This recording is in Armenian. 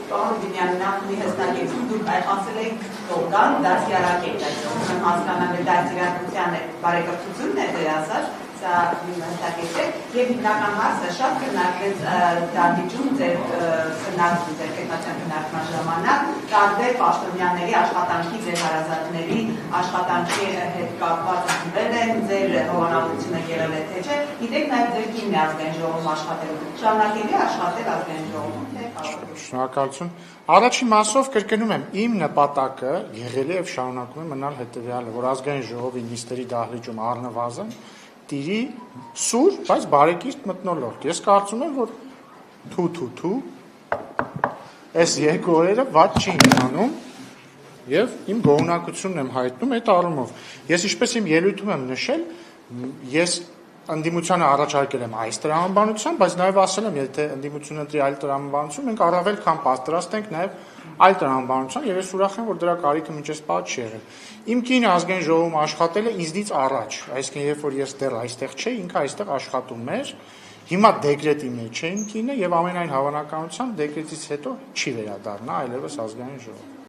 Պարոն Դիմյան, նախ մի հստակեցում, դուք ասել եք Տողգան դասյարակետ, այսօր հասկանալ է դասյարակության բարեկրթությունն է դեր ասած, սա հստակեցեք, և հիմնական հարցը շատ քննարկվեց դահլիճում ձեր քննարկում, ձեր պետնական քննարկման ժամանակ, տարբեր պաշտոնյաների աշխատանքի, ձեր հարազատների աշխատանքի հետ կապված եղել են, ձեր հովանավորությունը եղել է թե չէ, գիտեք նաև ձեր կինն է ազգային ժողովում աշխատելու, շարունակելի աշխատել ազգային ժողովում, թե Շնորհակալություն։ Առաջին մասով կրկնում եմ, իմ նպատակը եղել է եւ շարունակում է մնալ հետեւյալը, որ ազգային ժողովի նիստերի դահլիճում առնվազն տիրի սուր, բայց բարեկիրթ մթնոլորտ։ Ես կարծում եմ, որ թու այս երկու օրերը վատ չի իմանում եւ իմ գոհունակությունն եմ հայտնում այդ առումով։ Ես ինչպես իմ ելույթում եմ նշել, ես ընդդիմությանը առաջարկել եմ այս տրամաբանությամբ, բայց նաև ասել եմ, եթե ընդդիմությունը ընտրի այլ տրամաբանություն, մենք առավել քան պատրաստ ենք նաև այլ տրամաբանության, եւ ես ուրախ եմ, որ դրա կարիքը մինչեւ պահ չի եղել։ Իմ կինը ազգային ժողովում աշխատել է ինձնից առաջ, այսինքն երբ որ ես դեռ այստեղ չէի, ինքը այստեղ աշխատում էր, հիմա դեկրետի մեջ է իմ կինը եւ ամենայն հավանականությամբ դեկրետից հետո չի վերադառնա այլևս ազգային ժողով։